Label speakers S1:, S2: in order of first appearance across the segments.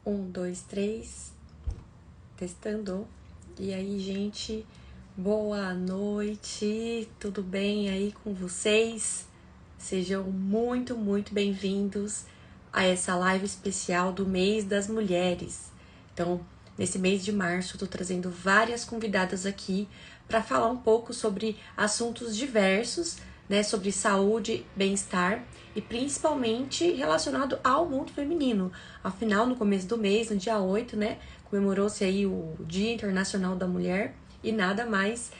S1: Um, dois, três. Testando. E aí, gente, boa noite. Tudo bem aí com vocês? Sejam muito bem-vindos a essa live especial do mês das mulheres. Então, nesse mês de março, eu tô trazendo várias convidadas aqui para falar um pouco sobre assuntos diversos, né, sobre saúde, bem-estar e principalmente relacionado ao mundo feminino. Afinal, no começo do mês, no dia 8, né, comemorou-se aí o Dia Internacional da Mulher e nada mais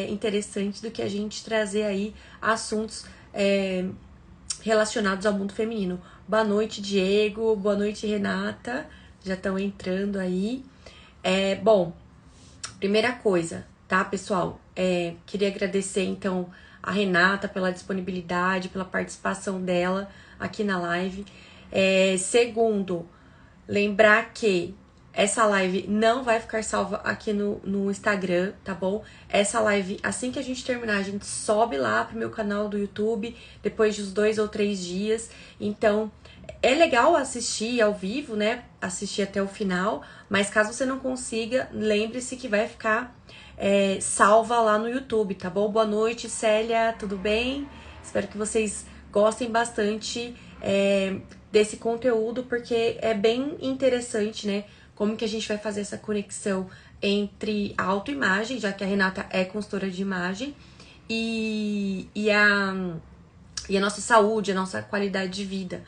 S1: interessante do que a gente trazer aí assuntos relacionados ao mundo feminino. Boa noite, Diego. Boa noite, Renata. Já estão entrando aí. Bom, primeira coisa, tá, pessoal? Queria agradecer, então, a Renata pela disponibilidade, pela participação dela aqui na live. Segundo, lembrar que essa live não vai ficar salva aqui no Instagram, tá bom? Essa live, assim que a gente terminar, a gente sobe lá pro meu canal do YouTube, depois de uns 2 ou 3 dias. Então, é legal assistir ao vivo, né? Assistir até o final, mas caso você não consiga, lembre-se que vai ficar salva lá no YouTube, tá bom? Boa noite, Célia, tudo bem? Espero que vocês gostem bastante desse conteúdo, porque é bem interessante, né? Como que a gente vai fazer essa conexão entre a autoimagem, já que a Renata é consultora de imagem, e a nossa saúde, a nossa qualidade de vida,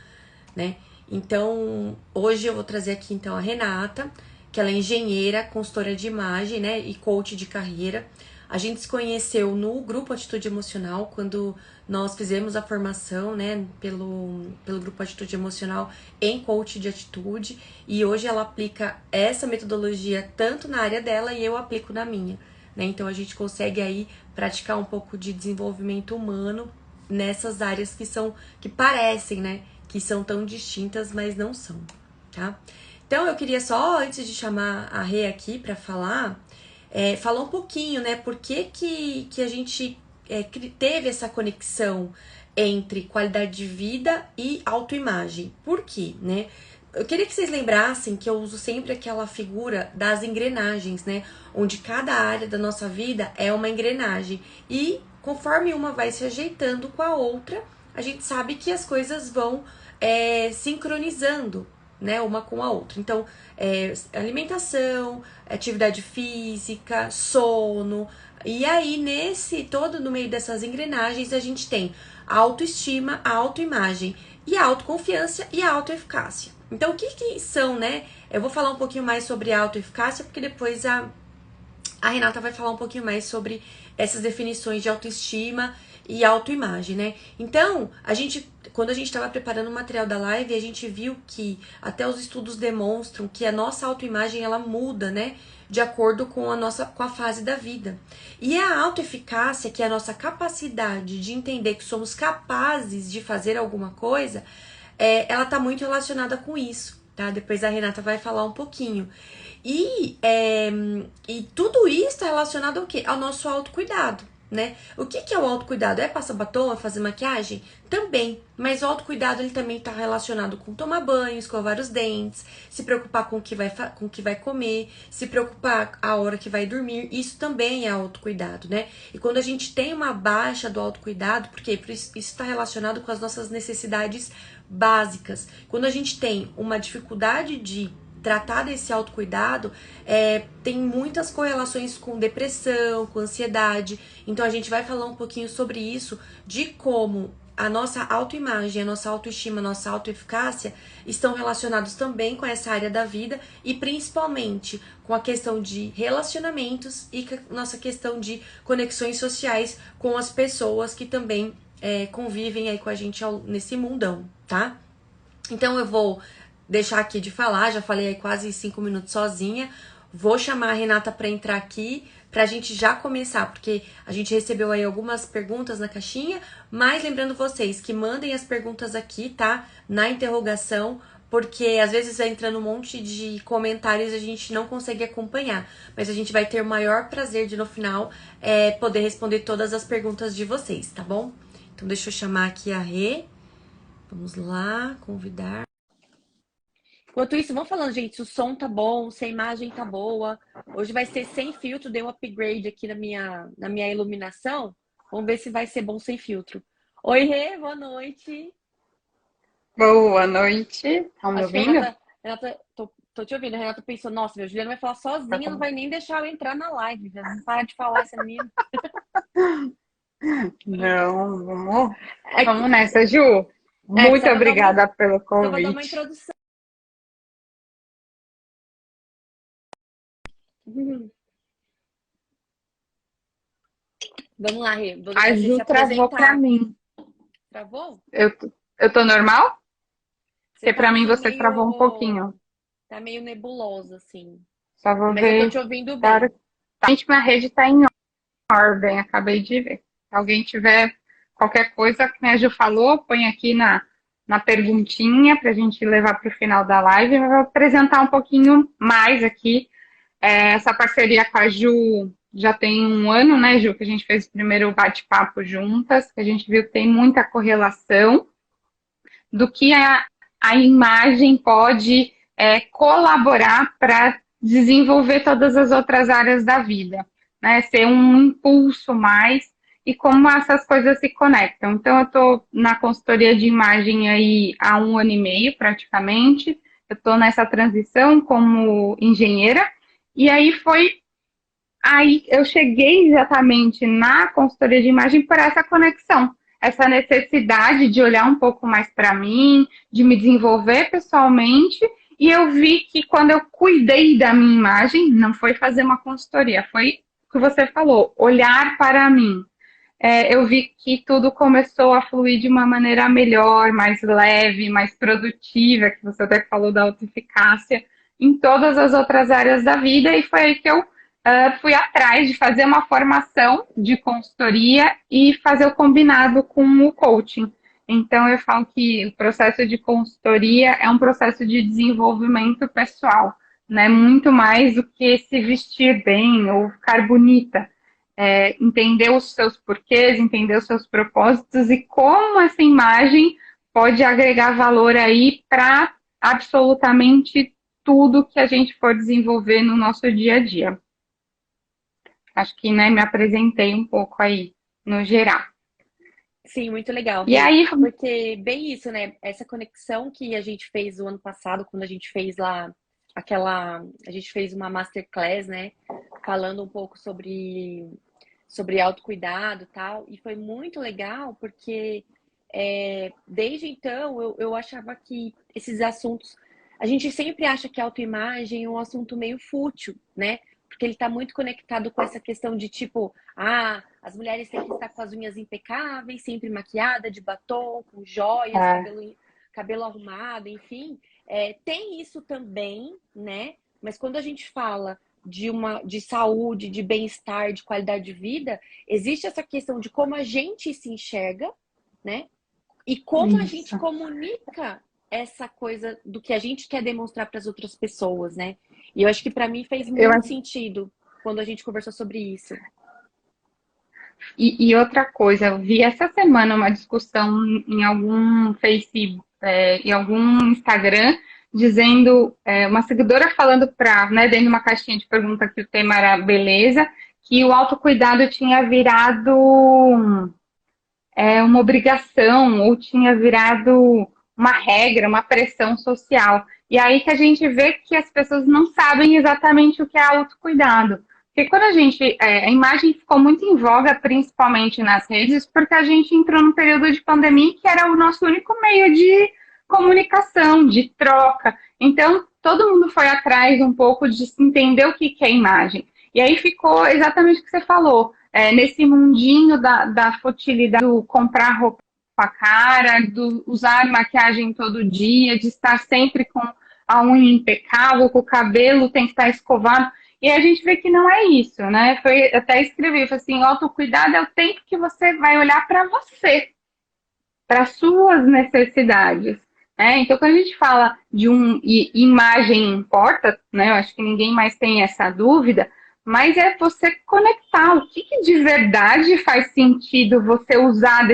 S1: né? Então, hoje eu vou trazer aqui então a Renata, que ela é engenheira, consultora de imagem, né, e coach de carreira. A gente se conheceu no grupo Atitude Emocional, quando nós fizemos a formação, né, pelo grupo Atitude Emocional em coach de atitude, e hoje ela aplica essa metodologia tanto na área dela e eu aplico na minha, né? Então a gente consegue aí praticar um pouco de desenvolvimento humano nessas áreas que parecem, né, que são tão distintas, mas não são, tá? Então eu queria só, antes de chamar a Rê aqui para falar um pouquinho, né, por que a gente teve essa conexão entre qualidade de vida e autoimagem. Por quê, né? Eu queria que vocês lembrassem que eu uso sempre aquela figura das engrenagens, né? Onde cada área da nossa vida é uma engrenagem. E conforme uma vai se ajeitando com a outra, a gente sabe que as coisas vão sincronizando, né? Uma com a outra. Então, alimentação, atividade física, sono. E aí, no meio dessas engrenagens, a gente tem a autoestima, a autoimagem e a autoconfiança e a autoeficácia. Então, o que são, né? Eu vou falar um pouquinho mais sobre a autoeficácia, porque depois a Renata vai falar um pouquinho mais sobre essas definições de autoestima e autoimagem, né? Então, quando a gente estava preparando o material da live, a gente viu que até os estudos demonstram que a nossa autoimagem ela muda, né? De acordo com a fase da vida. E a autoeficácia, que é a nossa capacidade de entender que somos capazes de fazer alguma coisa, ela tá muito relacionada com isso, tá? Depois a Renata vai falar um pouquinho. E tudo isso está relacionado ao quê? Ao nosso autocuidado, né? O que é o autocuidado? É passar batom, é fazer maquiagem? Também, mas o autocuidado ele também está relacionado com tomar banho, escovar os dentes, se preocupar com o que vai comer, se preocupar a hora que vai dormir, isso também é autocuidado, né? E quando a gente tem uma baixa do autocuidado, por quê? Porque isso está relacionado com as nossas necessidades básicas. Quando a gente tem uma dificuldade de tratar desse autocuidado, tem muitas correlações com depressão, com ansiedade. Então a gente vai falar um pouquinho sobre isso, de como a nossa autoimagem, a nossa autoestima, a nossa autoeficácia estão relacionados também com essa área da vida e principalmente com a questão de relacionamentos e com a nossa questão de conexões sociais com as pessoas que também convivem aí com a gente nesse mundão, tá? Então eu vou deixar aqui de falar, já falei aí quase 5 minutos sozinha. Vou chamar a Renata para entrar aqui, pra gente já começar, porque a gente recebeu aí algumas perguntas na caixinha, mas lembrando vocês que mandem as perguntas aqui, tá? Na interrogação, porque às vezes vai entrando um monte de comentários e a gente não consegue acompanhar, mas a gente vai ter o maior prazer de no final poder responder todas as perguntas de vocês, tá bom? Então deixa eu chamar aqui a Rê. Vamos lá, convidar. Enquanto isso, vamos falando, gente, se o som tá bom, se a imagem tá boa. Hoje vai ser sem filtro, dei um upgrade aqui na minha iluminação. Vamos ver se vai ser bom sem filtro. Oi, Rê, boa noite.
S2: Boa noite. Estão me
S1: Acho que a
S2: ouvindo?
S1: Renata, tô te ouvindo. A Renata pensou, nossa, meu, Juliana vai falar
S2: Tá
S1: sozinha, não
S2: bom.
S1: vai nem deixar eu entrar na live. Já não para de falar essa menina.
S2: Não,
S1: É
S2: vamos
S1: que,
S2: nessa, Ju.
S1: é,
S2: Muito obrigada pelo
S1: precisava dar uma
S2: convite.
S1: introdução. Uhum. Vamos lá, Rê, vou
S2: A
S1: deixar você
S2: Ju
S1: se
S2: travou para
S1: apresentar.
S2: mim.
S1: Travou?
S2: Eu tô normal?
S1: Você
S2: Porque
S1: tá
S2: para mim
S1: assim
S2: você travou um pouquinho.
S1: tá meio nebulosa, assim.
S2: Só vou
S1: Mas eu tô te
S2: ver.
S1: ouvindo
S2: Claro,
S1: bem.
S2: minha rede está em ordem, acabei de ver. Se alguém tiver qualquer coisa que a Ju falou, põe aqui na perguntinha para a gente levar para o final da live. Eu vou apresentar um pouquinho mais aqui. Essa parceria com a Ju já tem um ano, né, Ju, que a gente fez o primeiro bate-papo juntas, que a gente viu que tem muita correlação do que a imagem pode colaborar para desenvolver todas as outras áreas da vida, né? Ser um impulso mais e como essas coisas se conectam. Então, eu estou na consultoria de imagem aí há um ano e meio, praticamente. Eu estou nessa transição como engenheira. E aí eu cheguei exatamente na consultoria de imagem por essa conexão, essa necessidade de olhar um pouco mais para mim, de me desenvolver pessoalmente, e eu vi que quando eu cuidei da minha imagem, não foi fazer uma consultoria, foi o que você falou, olhar para mim. Eu vi que tudo começou a fluir de uma maneira melhor, mais leve, mais produtiva, que você até falou da autoeficácia, em todas as outras áreas da vida, e foi aí que eu fui atrás de fazer uma formação de consultoria e fazer o combinado com o coaching. Então, eu falo que o processo de consultoria é um processo de desenvolvimento pessoal, né? Muito mais do que se vestir bem ou ficar bonita. Entender os seus porquês, entender os seus propósitos e como essa imagem pode agregar valor aí para absolutamente tudo que a gente for desenvolver no nosso dia a dia. Acho que, né, me apresentei um pouco aí, no geral.
S1: Sim, muito legal,
S2: E
S1: Rê.
S2: aí,
S1: Porque bem isso, né? Essa conexão que a gente fez o ano passado, quando a gente fez lá a gente fez uma masterclass, né? Falando um pouco sobre autocuidado e tal. E foi muito legal porque desde então eu achava que esses assuntos. A gente sempre acha que a autoimagem é um assunto meio fútil, né? Porque ele está muito conectado com essa questão de tipo, as mulheres têm que estar com as unhas impecáveis, sempre maquiada, de batom, com joias,
S2: é,
S1: cabelo arrumado, enfim. Tem isso também, né? Mas quando a gente fala de saúde, de bem-estar, de qualidade de vida, existe essa questão de como a gente se enxerga, né? E como a gente
S2: isso.
S1: comunica essa coisa do que a gente quer demonstrar para as outras pessoas, né? E eu acho que para mim fez
S2: Eu,
S1: muito sentido quando a gente conversou sobre isso.
S2: e outra coisa, eu vi essa semana uma discussão em algum Facebook, em algum Instagram, dizendo, uma seguidora falando para, né, dentro de uma caixinha de pergunta que o tema era beleza, que o autocuidado tinha virado uma obrigação ou tinha virado uma regra, uma pressão social. E aí que a gente vê que as pessoas não sabem exatamente o que é autocuidado. Porque quando a imagem ficou muito em voga, principalmente nas redes, porque a gente entrou num período de pandemia que era o nosso único meio de comunicação, de troca. Então, todo mundo foi atrás um pouco de entender o que é imagem. E aí ficou exatamente o que você falou nesse mundinho da futilidade, do comprar roupa cara, do usar maquiagem todo dia, de estar sempre com a unha impecável, com o cabelo tem que estar escovado. E a gente vê que não é isso, né? Foi até escrever, assim, autocuidado é o tempo que você vai olhar para você, para suas necessidades. Então, quando a gente fala de imagem importa, né? Eu acho que ninguém mais tem essa dúvida, mas é você conectar o que de verdade faz sentido você usar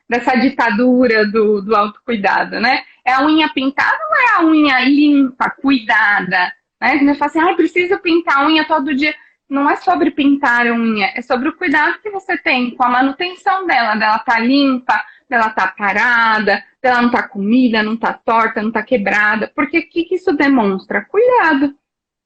S2: dessa ditadura do autocuidado, né? É a unha pintada ou é a unha limpa, cuidada? Né? Você fala assim, ah, preciso pintar a unha todo dia. Não é sobre pintar a unha, é sobre o cuidado que você tem com a manutenção dela tá limpa, dela tá parada, dela não tá comida, não tá torta, não tá quebrada. Porque o que isso demonstra? Cuidado,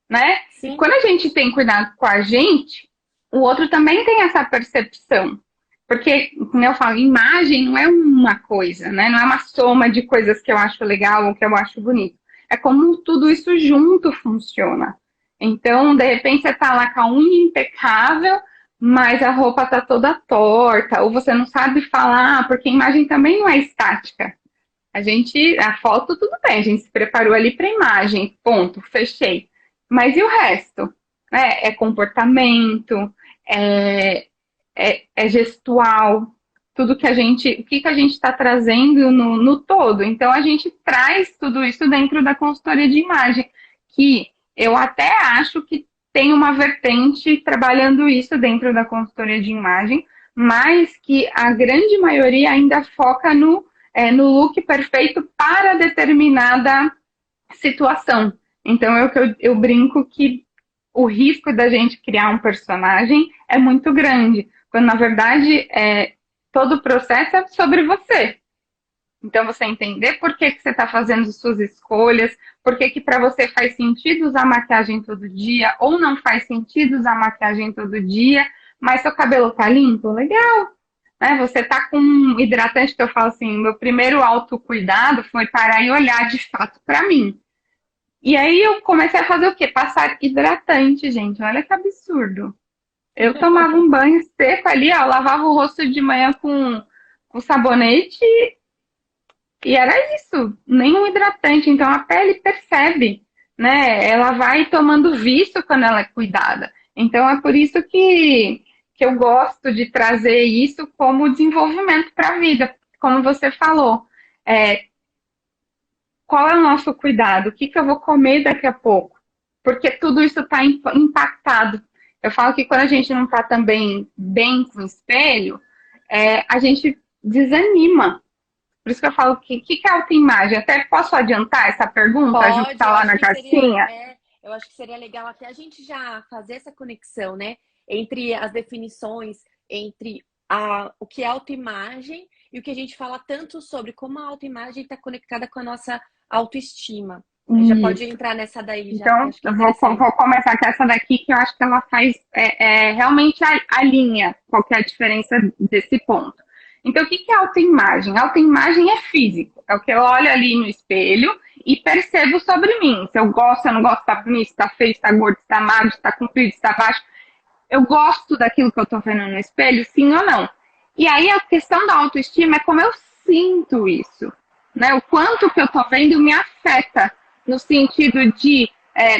S2: né? E
S1: Sim.
S2: quando a gente tem cuidado com a gente, o outro também tem essa percepção. Porque, como eu falo, imagem não é uma coisa, né? Não é uma soma de coisas que eu acho legal ou que eu acho bonito. É como tudo isso junto funciona. Então, de repente, você tá lá com a unha impecável, mas a roupa tá toda torta, ou você não sabe falar, porque a imagem também não é estática. A foto, tudo bem, a gente se preparou ali para a imagem, ponto, fechei. Mas e o resto? É comportamento, é, é gestual, tudo que o que a gente está trazendo no todo. Então, a gente traz tudo isso dentro da consultoria de imagem, que eu até acho que tem uma vertente trabalhando isso dentro da consultoria de imagem, mas que a grande maioria ainda foca no look perfeito para determinada situação. Então, eu brinco que o risco da gente criar um personagem é muito grande, quando na verdade todo o processo é sobre você. Então, você entender por que você está fazendo suas escolhas, por que para você faz sentido usar maquiagem todo dia, ou não faz sentido usar maquiagem todo dia, mas seu cabelo tá limpo? Legal. Né? Você tá com um hidratante, que eu falo assim, meu primeiro autocuidado foi parar e olhar de fato para mim. E aí eu comecei a fazer o quê? Passar hidratante, gente. Olha que absurdo. Eu tomava um banho seco ali, ó, lavava o rosto de manhã com sabonete e era isso, nenhum hidratante. Então a pele percebe, né? Ela vai tomando visto quando ela é cuidada. Então é por isso que eu gosto de trazer isso como desenvolvimento para a vida. Como você falou, é, qual é o nosso cuidado? O que, que eu vou comer daqui a pouco? Porque tudo isso está impactado. Eu falo que quando a gente não está também bem com o espelho, a gente desanima. Por isso que eu falo que é autoimagem? Até posso adiantar essa pergunta, a Ju, que
S1: Pode,
S2: está lá na caixinha?
S1: eu acho que seria legal até a gente já fazer essa conexão, né? Entre as definições, entre o que é autoimagem e o que a gente fala tanto sobre como a autoimagem está conectada com a nossa autoestima. A gente já pode
S2: Isso.
S1: entrar nessa daí já, que
S2: Então,
S1: acho que é
S2: eu vou
S1: interessante.
S2: começar com essa daqui, que eu acho que ela faz realmente a linha, qual que é a diferença desse ponto. Então, o que é autoimagem? Autoimagem é físico, é o que eu olho ali no espelho e percebo sobre mim. Se eu gosto, se eu não gosto, se tá bonito, se tá feio, se tá gordo, se tá magro, se tá comprido, se tá baixo. Eu gosto daquilo que eu tô vendo no espelho, sim ou não? E aí a questão da autoestima é como eu sinto isso, né? O quanto que eu tô vendo me afeta no sentido de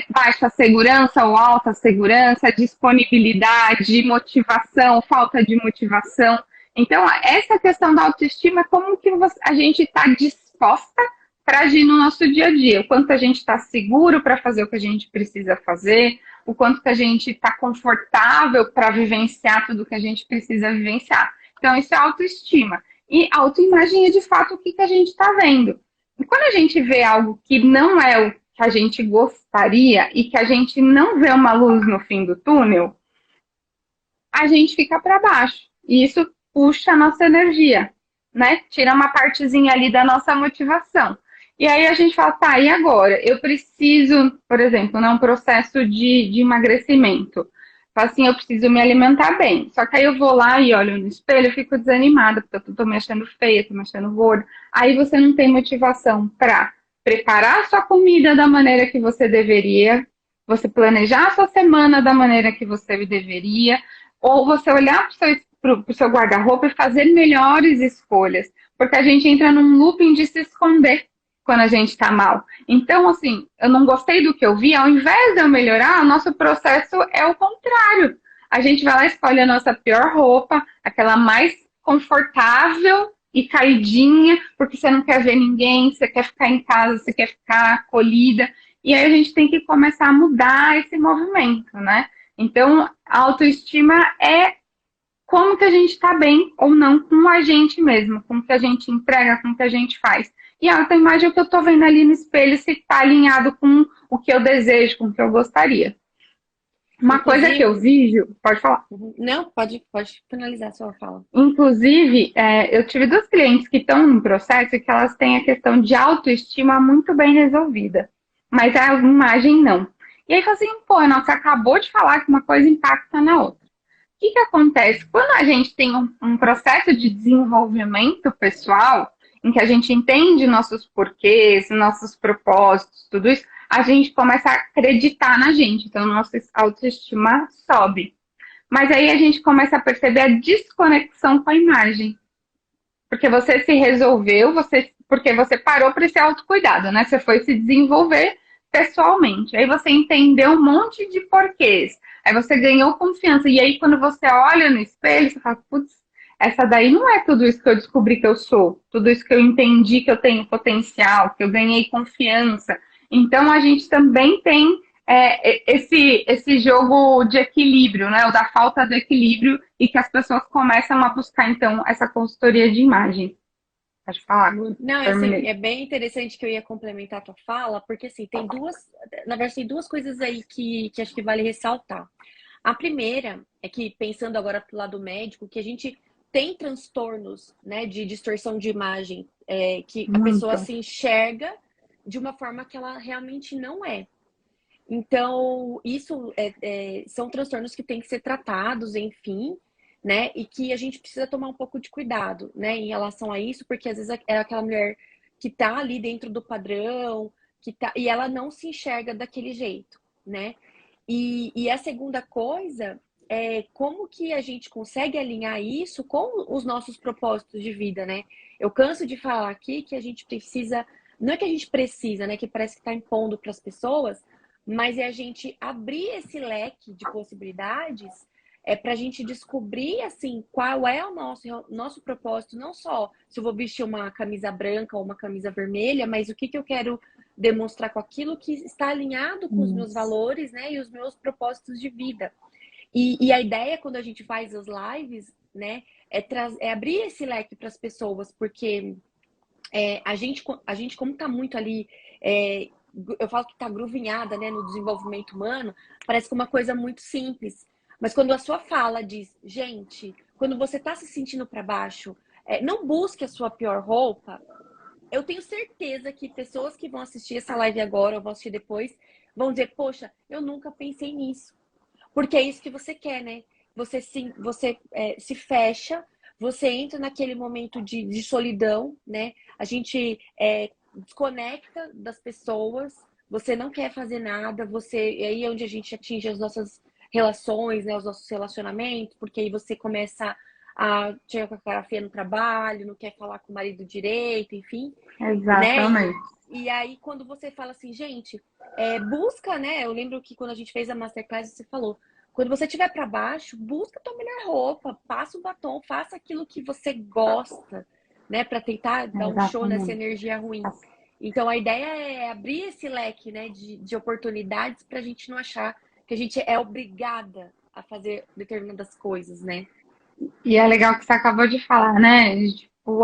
S2: baixa segurança ou alta segurança, disponibilidade, motivação, falta de motivação. Então, essa questão da autoestima é como que a gente está disposta para agir no nosso dia a dia, o quanto a gente está seguro para fazer o que a gente precisa fazer, o quanto que a gente está confortável para vivenciar tudo que a gente precisa vivenciar. Então, isso é autoestima. E autoimagem é, de fato, o que a gente está vendo. E quando a gente vê algo que não é o que a gente gostaria e que a gente não vê uma luz no fim do túnel, a gente fica para baixo. E isso puxa a nossa energia, né? Tira uma partezinha ali da nossa motivação. E aí a gente fala, tá, e agora? Eu preciso, por exemplo, num processo de emagrecimento. Fala assim, eu preciso me alimentar bem. Só que aí eu vou lá e olho no espelho e fico desanimada, porque eu tô me achando feia, tô me achando gorda. Aí você não tem motivação para preparar a sua comida da maneira que você deveria, você planejar a sua semana da maneira que você deveria, ou você olhar para o seu guarda-roupa e fazer melhores escolhas. Porque a gente entra num looping de se esconder quando a gente está mal. Então, assim, eu não gostei do que eu vi, ao invés de eu melhorar, o nosso processo é o contrário. A gente vai lá e escolhe a nossa pior roupa, aquela mais confortável e caidinha, porque você não quer ver ninguém, você quer ficar em casa, você quer ficar acolhida. E aí a gente tem que começar a mudar esse movimento, né? Então, a autoestima é como que a gente está bem ou não com a gente mesmo, com o que a gente entrega, com o que a gente faz. e a autoimagem é o que eu estou vendo ali no espelho, se está alinhado com o que eu desejo, com o que eu gostaria. Uma coisa que
S1: Inclusive,
S2: eu vejo, pode falar.
S1: não, pode finalizar a sua fala.
S2: Inclusive, eu tive duas clientes que estão num processo que elas têm a questão de autoestima muito bem resolvida, mas a imagem não. E aí, assim, pô, você acabou de falar que uma coisa impacta na outra. O que acontece? Quando a gente tem um processo de desenvolvimento pessoal, em que a gente entende nossos porquês, nossos propósitos, tudo isso, a gente começa a acreditar na gente. Então, nossa autoestima sobe. Mas aí a gente começa a perceber a desconexão com a imagem. Porque você se resolveu, porque você parou para esse autocuidado, né? Você foi se desenvolver pessoalmente. Aí você entendeu um monte de porquês. Aí você ganhou confiança. E aí, quando você olha no espelho, você fala, putz, essa daí não é tudo isso que eu descobri que eu sou. Tudo isso que eu entendi que eu tenho potencial, que eu ganhei confiança. Então, a gente também tem esse jogo de equilíbrio, né? O da falta de equilíbrio e que as pessoas começam a buscar, então, essa consultoria de imagem. Pode falar,
S1: Não, é assim,
S2: terminei.
S1: é bem interessante que eu ia complementar a tua fala, porque assim, tem duas, na verdade, tem duas coisas aí que acho que vale ressaltar. A primeira é que, pensando agora pro lado médico, que a gente tem transtornos, né, de distorção de imagem, que a pessoa
S2: Muito.
S1: se enxerga de uma forma que ela realmente não é. Então, isso são transtornos que têm que ser tratados, enfim, né? E que a gente precisa tomar um pouco de cuidado, né, em relação a isso, porque às vezes é aquela mulher que tá ali dentro do padrão, e ela não se enxerga daquele jeito, né? E a segunda coisa é como que a gente consegue alinhar isso com os nossos propósitos de vida, né? Eu canso de falar aqui que a gente precisa, não é que a gente precisa, né, que parece que está impondo para as pessoas, mas é a gente abrir esse leque de possibilidades para a gente descobrir assim qual é o nosso propósito, não só se eu vou vestir uma camisa branca ou uma camisa vermelha, mas o que eu quero demonstrar com aquilo que está alinhado com os meus
S2: Isso.
S1: valores, né, e os meus propósitos de vida. E a ideia quando a gente faz as lives, né, é abrir esse leque para as pessoas, porque a gente como está muito ali, eu falo que está gruvinhada, né, no desenvolvimento humano, parece que é uma coisa muito simples. Mas quando a sua fala diz, gente, quando você está se sentindo para baixo, não busque a sua pior roupa, eu tenho certeza que pessoas que vão assistir essa live agora ou vão assistir depois vão dizer, poxa, eu nunca pensei nisso. Porque é isso que você quer, né? Você se fecha, você entra naquele momento de solidão, né? A gente desconecta das pessoas, você não quer fazer nada, aí é onde a gente atinge as nossas relações, né? Os nossos relacionamentos, porque aí você começa a chegar com a cara feia no trabalho, não quer falar com o marido direito, enfim, né?
S2: Exatamente.
S1: E aí, quando você fala assim, gente, busca, né? Eu lembro que quando a gente fez a Masterclass, você falou, quando você estiver para baixo, busca a tua melhor roupa, passa o batom, faça aquilo que você gosta, né? Para tentar dar um show nessa
S2: Exatamente.
S1: energia ruim. Então, a ideia é abrir esse leque, né, de oportunidades para a gente não achar que a gente é obrigada a fazer determinadas coisas, né?
S2: E é legal que você acabou de falar, né? Tipo,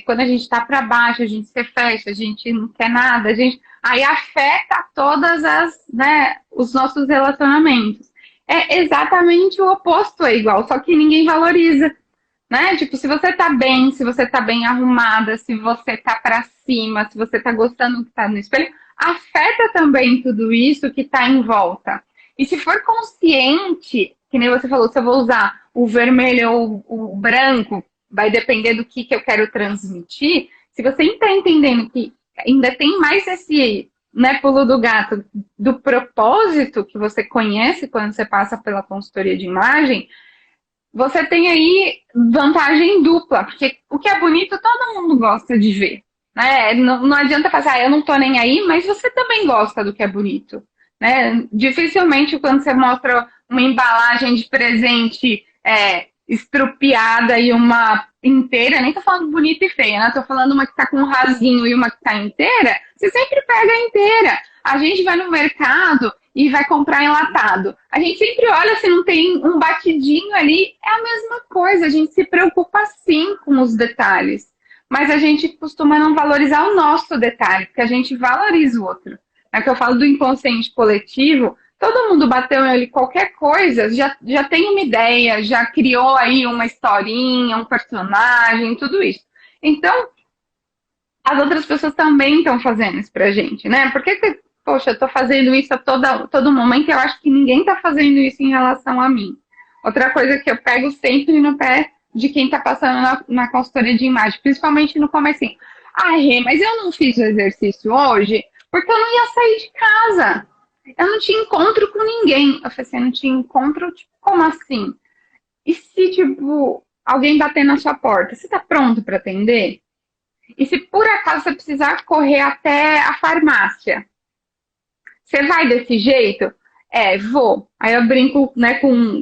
S2: quando a gente tá para baixo, a gente se fecha, a gente não quer nada, aí afeta todas né, os nossos relacionamentos. É exatamente o oposto, é igual, só que ninguém valoriza, né? Tipo, se você tá bem, se você tá bem arrumada, se você tá para cima, se você tá gostando do que tá no espelho, afeta também tudo isso que tá em volta. E se for consciente, que nem você falou, se eu vou usar o vermelho ou o branco, vai depender do que eu quero transmitir. Se você está entendendo que ainda tem mais esse, né, pulo do gato, do propósito que você conhece quando você passa pela consultoria de imagem, você tem aí vantagem dupla, porque o que é bonito todo mundo gosta de ver. Né? Não adianta falar, eu não tô nem aí, mas você também gosta do que é bonito. Né? Dificilmente quando você mostra uma embalagem de presente estrupiada e uma inteira, nem tô falando bonita e feia, né? Tô falando uma que tá com um rasinho e uma que tá inteira, você sempre pega a inteira. A gente vai no mercado e vai comprar enlatado. A gente sempre olha se não tem um batidinho ali, é a mesma coisa, a gente se preocupa sim com os detalhes. mas a gente costuma não valorizar o nosso detalhe, porque a gente valoriza o outro. É que eu falo do inconsciente coletivo, todo mundo bateu ali qualquer coisa, já tem uma ideia, já criou aí uma historinha, um personagem, tudo isso. Então, as outras pessoas também estão fazendo isso pra gente, né? Por que, poxa, eu tô fazendo isso a todo momento e eu acho que ninguém tá fazendo isso em relação a mim? Outra coisa que eu pego sempre no pé de quem tá passando na consultoria de imagem, principalmente no comecinho. Ah, Rê, mas eu não fiz o exercício hoje porque eu não ia sair de casa. Eu não tinha encontro com ninguém. Eu falei assim, não tinha encontro? Tipo, como assim? E se, tipo, alguém bater na sua porta, você tá pronto para atender? E se por acaso você precisar correr até a farmácia, você vai desse jeito? É, vou. Aí eu brinco, né,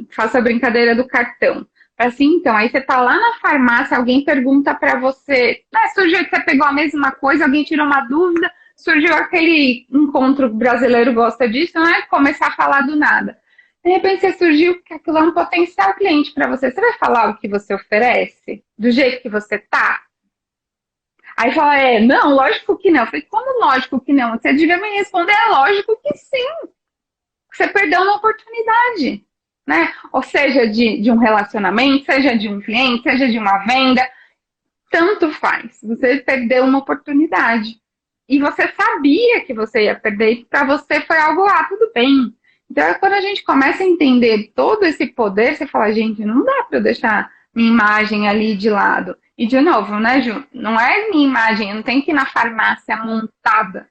S2: faço a brincadeira do cartão. Assim, então, aí você tá lá na farmácia, alguém pergunta para você, né, surgiu que você pegou a mesma coisa, alguém tirou uma dúvida, surgiu aquele encontro brasileiro gosta disso, né? Começar a falar do nada. De repente você surgiu que aquilo é um potencial cliente para você. Você vai falar o que você oferece? Do jeito que você tá? Aí fala, não, lógico que não. Eu falei, como lógico que não? Você devia me responder, é lógico que sim. Você perdeu uma oportunidade, né? Ou seja, de um relacionamento, seja de um cliente, seja de uma venda, tanto faz. Você perdeu uma oportunidade. E você sabia que você ia perder, e para você foi algo, tudo bem. Então, quando a gente começa a entender todo esse poder, você fala, gente, não dá para eu deixar minha imagem ali de lado. E, de novo, né, Ju? Não é minha imagem, eu não tenho que ir na farmácia montada,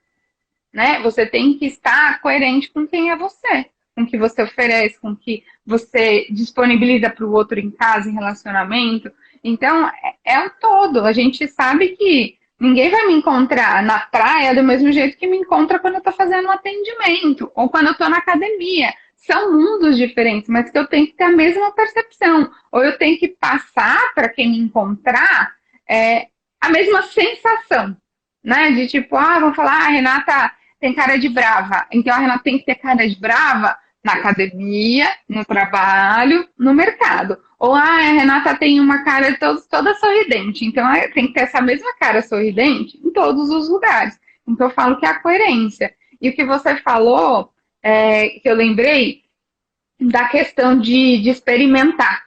S2: né? Você tem que estar coerente com quem é você, com o que você oferece, com o que você disponibiliza para o outro em casa, em relacionamento. Então, é um todo. A gente sabe que ninguém vai me encontrar na praia do mesmo jeito que me encontra quando eu estou fazendo um atendimento ou quando eu estou na academia. São mundos diferentes, mas que eu tenho que ter a mesma percepção. Ou eu tenho que passar para quem me encontrar a mesma sensação, né? De tipo, vamos falar, Renata tem cara de brava. Então a Renata tem que ter cara de brava na academia, no trabalho, no mercado. Ou a Renata tem uma cara toda sorridente. Então tem que ter essa mesma cara sorridente em todos os lugares. Então eu falo que é a coerência. E o que você falou, que eu lembrei, da questão de experimentar,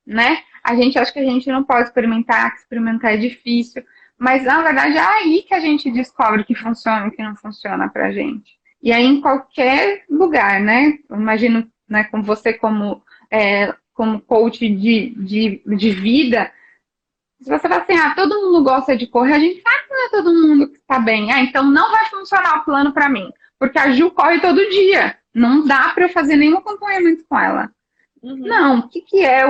S2: né? A gente acha que a gente não pode experimentar, que experimentar é difícil. Mas, na verdade, é aí que a gente descobre o que funciona e o que não funciona pra gente. E aí, em qualquer lugar, né? Eu imagino, né, com você como coach de vida, se você fala assim, todo mundo gosta de correr, a gente sabe que não é todo mundo que está bem. Então não vai funcionar o plano para mim, porque a Ju corre todo dia. Não dá para eu fazer nenhum acompanhamento com ela.
S1: Uhum.
S2: Não, o que é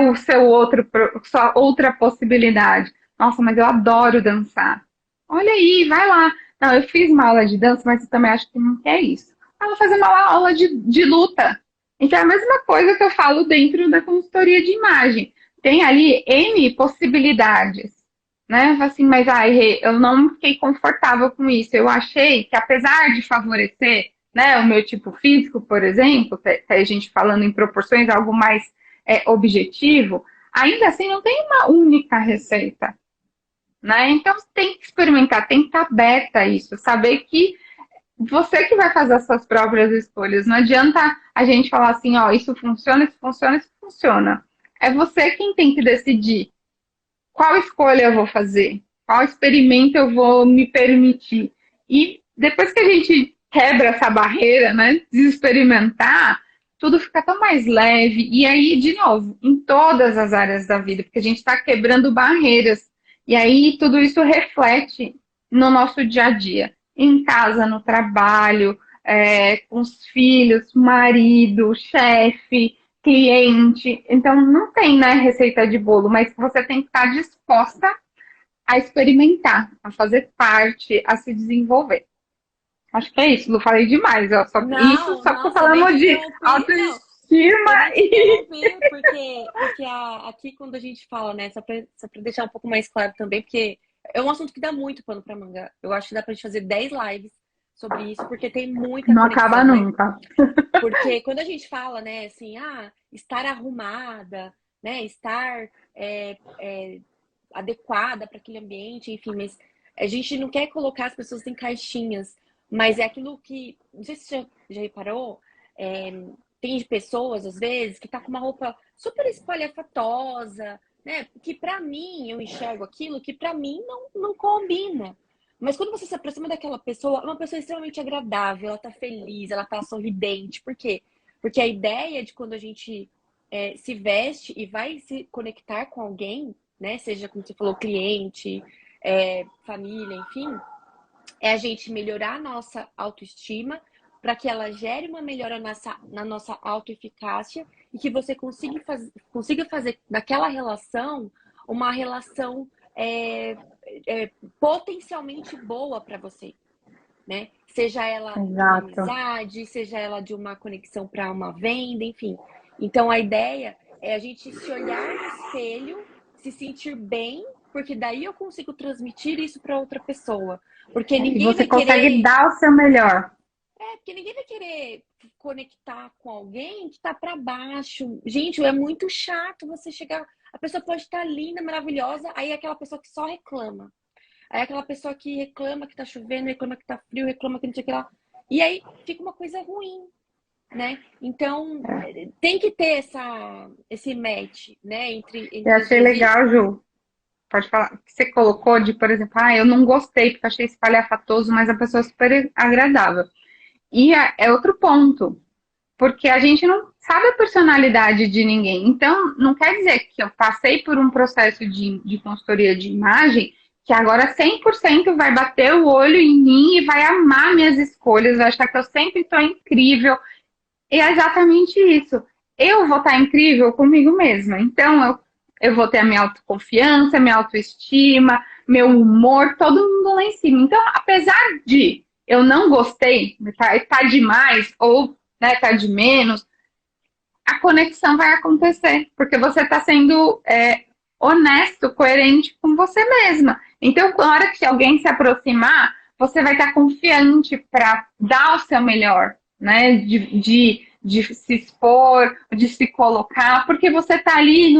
S2: sua outra possibilidade? Nossa, mas eu adoro dançar. Olha aí, vai lá. Não, eu fiz uma aula de dança, mas eu também acho que não quer isso. Vou fazer uma aula de luta. Então é a mesma coisa que eu falo dentro da consultoria de imagem. Tem ali N possibilidades, né? Assim, mas eu não fiquei confortável com isso. Eu achei que apesar de favorecer, né, o meu tipo físico, por exemplo, que a gente falando em proporções algo mais objetivo, ainda assim não tem uma única receita, né? Então tem que experimentar, tem que estar aberta a isso, saber que você que vai fazer as suas próprias escolhas. Não adianta a gente falar assim, isso funciona, isso funciona, isso funciona. É você quem tem que decidir qual escolha eu vou fazer, qual experimento eu vou me permitir. E depois que a gente quebra essa barreira, né, de experimentar, tudo fica tão mais leve. E aí, de novo, em todas as áreas da vida, porque a gente está quebrando barreiras. E aí, tudo isso reflete no nosso dia a dia. Em casa, no trabalho, com os filhos, marido, chefe, cliente. Então, não tem, né, receita de bolo, mas você tem que estar disposta a experimentar, a fazer parte, a se desenvolver. Acho que é isso, não falei demais, ó. Isso
S1: Não,
S2: só tô
S1: nossa, eu nem
S2: falando
S1: te
S2: de
S1: interrompi, não.
S2: autoestima
S1: Eu nem te
S2: e.
S1: interrompi, porque aqui quando a gente fala, né, só pra deixar um pouco mais claro também, porque é um assunto que dá muito pano pra manga. Eu acho que dá pra gente fazer 10 lives sobre isso, porque tem muita
S2: Não acaba
S1: conexão, né?
S2: nunca.
S1: Porque quando a gente fala, né, assim, estar arrumada, né, estar adequada para aquele ambiente, enfim, mas a gente não quer colocar as pessoas em caixinhas, mas é aquilo que, não sei se você já reparou, é, tem pessoas, às vezes, que tá com uma roupa super espalhafatosa, né? Que pra mim, eu enxergo aquilo que pra mim não combina. Mas quando você se aproxima daquela pessoa, é uma pessoa extremamente agradável, ela tá feliz, ela tá sorridente. Por quê? Porque a ideia de quando a gente se veste e vai se conectar com alguém, né? Seja, como você falou, cliente, família, enfim, é a gente melhorar a nossa autoestima para que ela gere uma melhora na nossa autoeficácia e que você consiga fazer daquela relação uma relação potencialmente boa para você, né? Seja ela de uma
S2: Exato.
S1: amizade, seja ela de uma conexão para uma venda, enfim. Então a ideia é a gente se olhar no espelho, se sentir bem, porque daí eu consigo transmitir isso para outra pessoa. Porque
S2: E
S1: ninguém
S2: você
S1: vai
S2: consegue
S1: querer,
S2: dar o seu melhor.
S1: porque ninguém vai querer conectar com alguém que tá para baixo. Gente, é muito chato você chegar, a pessoa pode estar linda, maravilhosa, aí é aquela pessoa que só reclama. Aí é aquela pessoa que reclama que tá chovendo, reclama que tá frio, reclama que não sei o que lá. E aí fica uma coisa ruim, né? Então, tem que ter esse match, né?
S2: Eu
S1: Entre os
S2: achei
S1: dois.
S2: legal, Ju. Pode falar. Que você colocou de, por exemplo, eu não gostei porque achei espalhafatoso, mas a pessoa é super agradável. E é outro ponto. Porque a gente não sabe a personalidade de ninguém. Então, não quer dizer que eu passei por um processo de consultoria de imagem que agora 100% vai bater o olho em mim e vai amar minhas escolhas, vai achar que eu sempre estou incrível. E é exatamente isso. Eu vou estar incrível comigo mesma. Então, eu vou ter a minha autoconfiança, minha autoestima, meu humor, todo mundo lá em cima. Então, apesar de eu não gostei, tá demais, ou né, tá de menos, a conexão vai acontecer, porque você está sendo honesto, coerente com você mesma. Então, na hora que alguém se aproximar, você vai estar confiante para dar o seu melhor, né? De se expor, de se colocar, porque você está ali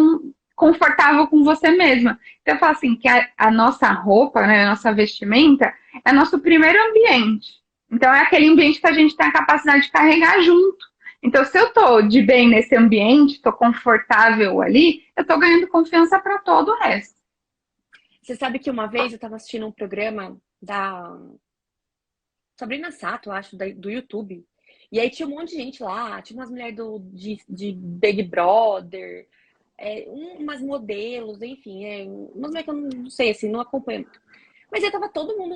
S2: confortável com você mesma. Então, eu falo assim, que a nossa roupa, né, a nossa vestimenta, é nosso primeiro ambiente. Então, é aquele ambiente que a gente tem a capacidade de carregar junto. Então, se eu tô de bem nesse ambiente, tô confortável ali, eu tô ganhando confiança para todo o resto.
S1: Você sabe que uma vez eu estava assistindo um programa da Sabrina Sato, acho, do YouTube. E aí tinha um monte de gente lá, tinha umas mulheres de Big Brother, umas modelos, enfim, umas mulheres que eu não sei, assim, não acompanho muito. Mas aí tava todo mundo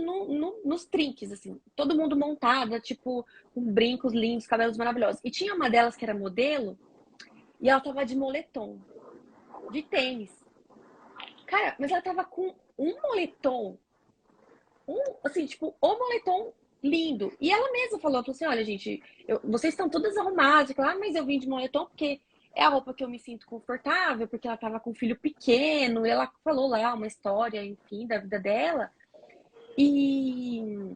S1: nos trinques, assim, todo mundo montada, tipo, com brincos lindos, cabelos maravilhosos. E tinha uma delas que era modelo, e ela tava de moletom, de tênis. Cara, mas ela tava com um moletom, assim, tipo, o moletom lindo. E ela mesma falou assim: olha, gente, vocês estão todas arrumadas. Mas eu vim de moletom porque é a roupa que eu me sinto confortável, porque ela tava com um filho pequeno. E ela falou lá uma história, enfim, da vida dela. E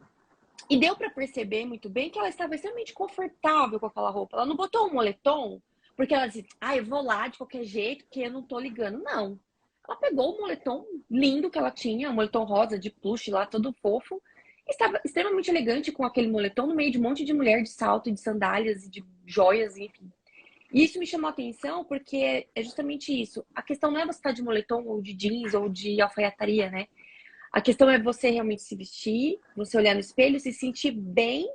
S1: deu para perceber muito bem que ela estava extremamente confortável com aquela roupa. Ela não botou um moletom porque ela disse: eu vou lá de qualquer jeito, porque eu não tô ligando. Não. Ela pegou o moletom lindo que ela tinha, um moletom rosa de plush lá, todo fofo. Estava extremamente elegante com aquele moletom no meio de um monte de mulher de salto e de sandálias e de joias, enfim. E isso me chamou a atenção porque é justamente isso. A questão não é você estar de moletom ou de jeans ou de alfaiataria, né? A questão é você realmente se vestir, você olhar no espelho, se sentir bem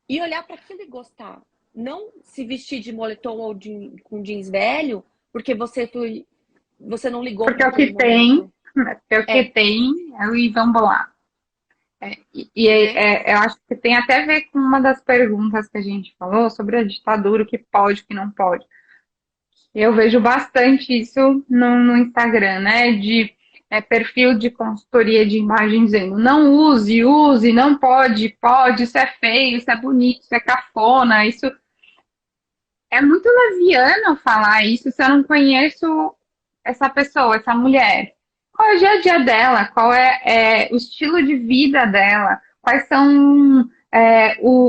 S1: e olhar para aquilo e gostar. Não se vestir de moletom ou com jeans velho porque você não ligou
S2: Porque
S1: para
S2: é o que
S1: aquele
S2: tem,
S1: momento.
S2: né? Porque é o que
S1: É,
S2: tem, e vamos lá.
S1: né?
S2: Eu acho que tem até a ver com uma das perguntas que a gente falou sobre a ditadura, o que pode, o que não pode. Eu vejo bastante isso no Instagram, né? De perfil de consultoria de imagem dizendo não use, use, não pode, pode, isso é feio, isso é bonito, isso é cafona, isso é muito leviano falar isso se eu não conheço essa pessoa, essa mulher. Qual é o dia a dia dela? Qual é o estilo de vida dela? Quais são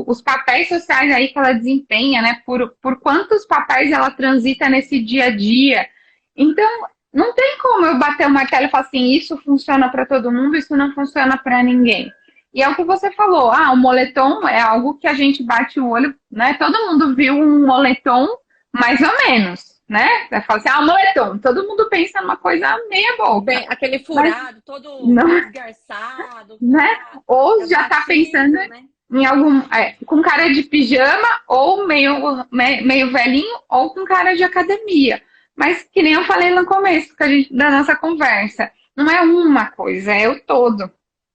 S2: os papéis sociais aí que ela desempenha, né? Por quantos papéis ela transita nesse dia a dia? Então, Não tem como eu bater o martelo e falar assim, isso funciona para todo mundo, isso não funciona para ninguém. E é o que você falou, o moletom é algo que a gente bate o olho, né? Todo mundo viu um moletom mais ou menos, né? Vai falar assim, o moletom, todo mundo pensa numa coisa meia boca.
S1: Bem, aquele
S2: Mas
S1: furado, todo
S2: não,
S1: esgarçado,
S2: né?
S1: tá
S2: Ou já tá pensando
S1: cansativo, né?
S2: em algum, com cara de pijama, ou meio velhinho, ou com cara de academia. Mas que nem eu falei no começo da nossa conversa, não é uma coisa, é o todo,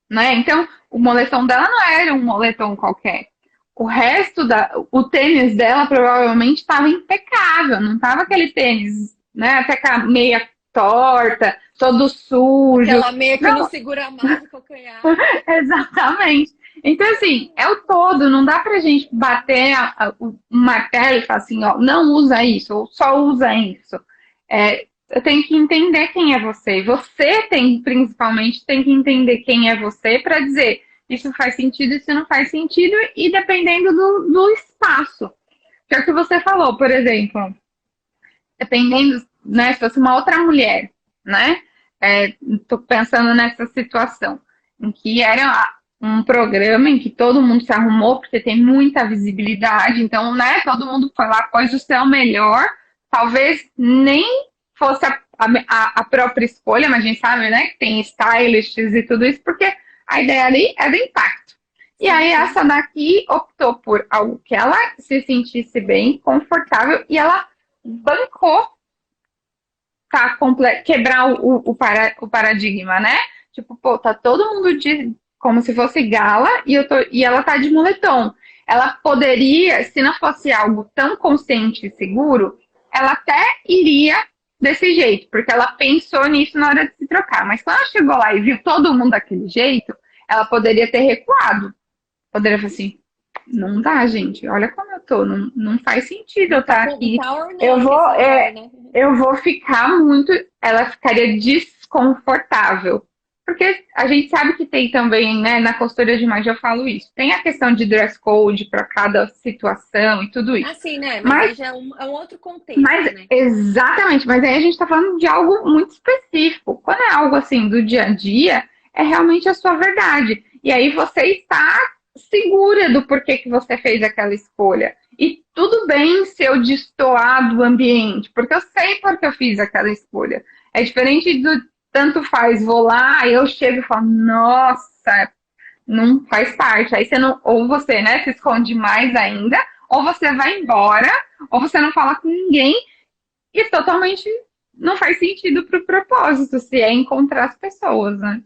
S2: né? Então, o moletom dela não era um moletom qualquer. O resto o tênis dela provavelmente estava impecável, não estava aquele tênis, né, até com a meia torta, todo sujo.
S1: Aquela meia que não
S2: Não,
S1: segura mais o calcanhar.
S2: exatamente. Então, assim, é o todo, não dá pra gente bater o martelo e falar assim, ó, não usa isso, ou só usa isso. Eu tenho que entender quem é você. Você principalmente, tem que entender quem é você para dizer isso faz sentido, isso não faz sentido, e dependendo do espaço. Que é o que você falou, por exemplo, dependendo, né, se fosse uma outra mulher, né? Tô pensando nessa situação, em que era um programa em que todo mundo se arrumou, porque tem muita visibilidade, então, né, todo mundo foi lá, pôs o seu melhor, talvez nem fosse a própria escolha, mas a gente sabe, né, que tem stylists e tudo isso, porque a ideia ali é do impacto. E
S1: Sim,
S2: aí
S1: sim.
S2: essa daqui optou por algo que ela se sentisse bem, confortável, e ela bancou tá, quebrar o paradigma, né? Tipo, pô, tá todo mundo como se fosse gala e ela tá de moletom. Ela poderia, se não fosse algo tão consciente e seguro, ela até iria desse jeito, porque ela pensou nisso na hora de se trocar. Mas quando ela chegou lá e viu todo mundo daquele jeito, ela poderia ter recuado. Poderia falar assim, não dá, gente. Olha como eu tô. Não, não faz sentido eu
S1: Não tá,
S2: estar
S1: não
S2: aqui.
S1: tá
S2: Eu
S1: ornando
S2: vou,
S1: esse lugar, né?
S2: eu vou ficar muito. Ela ficaria desconfortável. Porque a gente sabe que tem também, né, na costura de imagem eu falo isso. Tem a questão de dress code para cada situação e tudo isso.
S1: Assim, né? Mas
S2: Mas
S1: aí já é um outro contexto,
S2: mas,
S1: né?
S2: exatamente, mas aí a gente está falando de algo muito específico. Quando é algo assim do dia a dia, é realmente a sua verdade. E aí você está segura do porquê que você fez aquela escolha. E tudo bem se eu destoar do ambiente, porque eu sei porque eu fiz aquela escolha. É diferente do tanto faz, vou lá, eu chego e falo, nossa, não faz parte. Aí você não, ou você, né, se esconde mais ainda, ou você vai embora, ou você não fala com ninguém e totalmente não faz sentido pro propósito, se é encontrar as pessoas, né?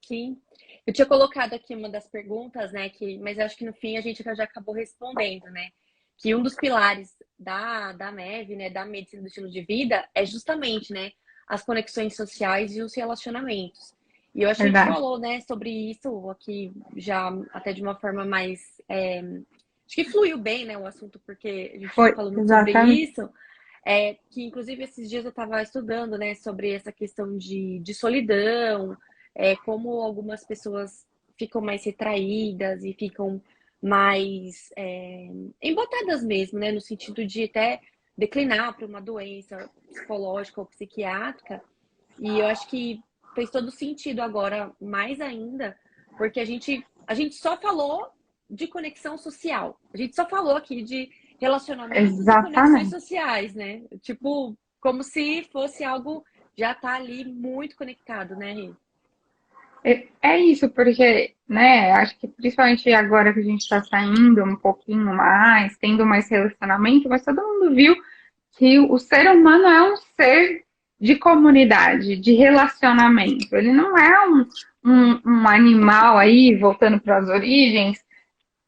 S1: Sim. Eu tinha colocado aqui uma das perguntas, né? Mas eu acho que no fim a gente já acabou respondendo, né? Que um dos pilares da MEV, né, da medicina do estilo de vida, é justamente, né, as conexões sociais e os relacionamentos. E eu acho que a gente
S2: Verdade.
S1: falou, né, sobre isso aqui já até de uma forma mais. Acho que fluiu bem, né, o assunto, porque a gente
S2: Foi,
S1: falou muito sobre
S2: exatamente.
S1: isso. Que inclusive esses dias eu estava estudando, né, sobre essa questão de solidão, como algumas pessoas ficam mais retraídas e ficam mais embotadas mesmo, né? No sentido de até declinar para uma doença psicológica ou psiquiátrica. E eu acho que fez todo sentido agora, mais ainda, porque a gente só falou de conexão social. A gente só falou aqui de relacionamentos e conexões
S2: Exatamente.
S1: sociais, né? Tipo, como se fosse algo já tá ali muito conectado, né, Rê?
S2: É isso, porque, né, acho que principalmente agora que a gente está saindo um pouquinho mais, tendo mais relacionamento, mas todo mundo viu que o ser humano é um ser de comunidade, de relacionamento. Ele não é um animal aí, voltando para as origens,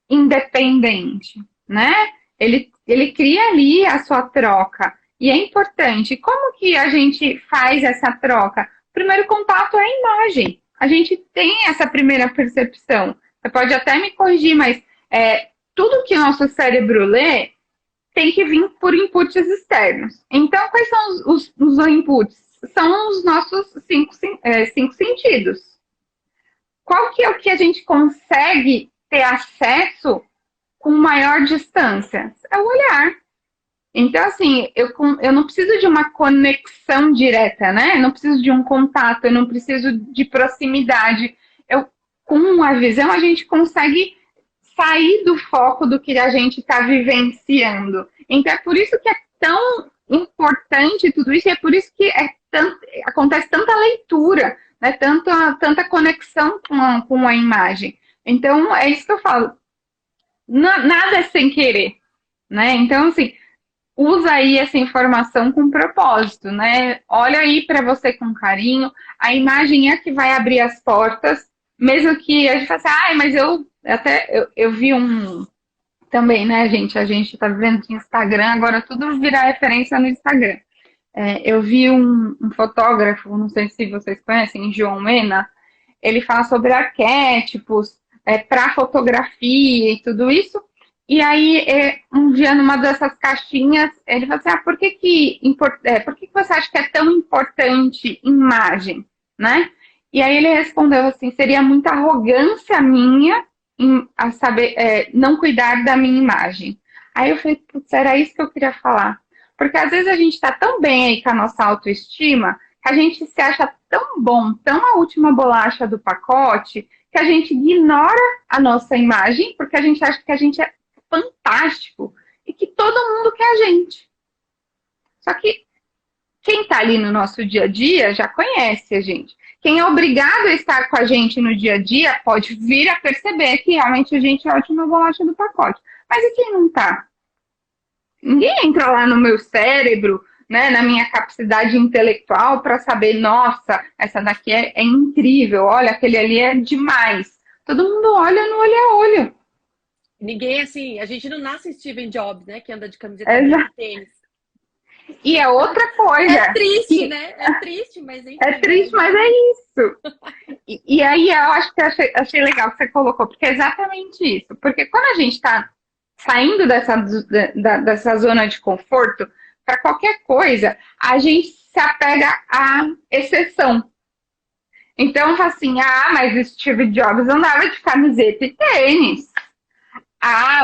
S2: independente, né? Ele cria ali a sua troca. E é importante. Como que a gente faz essa troca? O primeiro contato é a imagem. A gente tem essa primeira percepção. Você pode até me corrigir, mas tudo que nosso cérebro lê tem que vir por inputs externos. Então, quais são os inputs? São os nossos cinco sentidos. Qual que é o que a gente consegue ter acesso com maior distância? É o olhar. Então, assim, eu não preciso de uma conexão direta, né? Eu não preciso de um contato, eu não preciso de proximidade. Eu, com a visão, a gente consegue sair do foco do que a gente está vivenciando. Então, é por isso que é tão importante tudo isso, e é por isso que acontece tanta leitura, né? Tanta conexão com a imagem. Então, é isso que eu falo. Nada é sem querer, né? Então, assim, usa aí essa informação com propósito, né? Olha aí para você com carinho. A imagem é que vai abrir as portas, mesmo que a gente faça, mas eu vi um também, né, gente? A gente tá vivendo de Instagram, agora tudo vira referência no Instagram. Eu vi um fotógrafo, não sei se vocês conhecem, João Mena, ele fala sobre arquétipos, para fotografia e tudo isso. E aí, um dia, numa dessas caixinhas, ele falou assim: por que você acha que é tão importante imagem? Né? E aí ele respondeu assim: seria muita arrogância minha a saber, não cuidar da minha imagem. Aí eu falei: putz, era isso que eu queria falar. Porque às vezes a gente está tão bem aí com a nossa autoestima que a gente se acha tão bom, tão a última bolacha do pacote, que a gente ignora a nossa imagem, porque a gente acha que a gente é fantástico e que todo mundo quer a gente. Só que quem está ali no nosso dia a dia já conhece a gente. Quem é obrigado a estar com a gente no dia a dia pode vir a perceber que realmente a gente é a última bolacha do pacote. Mas e quem não está? Ninguém entra lá no meu cérebro, né, na minha capacidade intelectual para saber, nossa, essa daqui é incrível, olha, aquele ali é demais. Todo mundo olha no olho a olho.
S1: Ninguém, assim, a gente não nasce Steven Jobs, né? Que anda de camiseta branca e tênis.
S2: E é outra coisa.
S1: É triste, né? É triste, mas enfim.
S2: É triste, mas é isso. E aí eu acho que achei legal que você colocou, porque é exatamente isso. Porque quando a gente está saindo dessa zona de conforto, para qualquer coisa, a gente se apega à exceção. Então, assim, mas Steve Jobs andava de camiseta e tênis.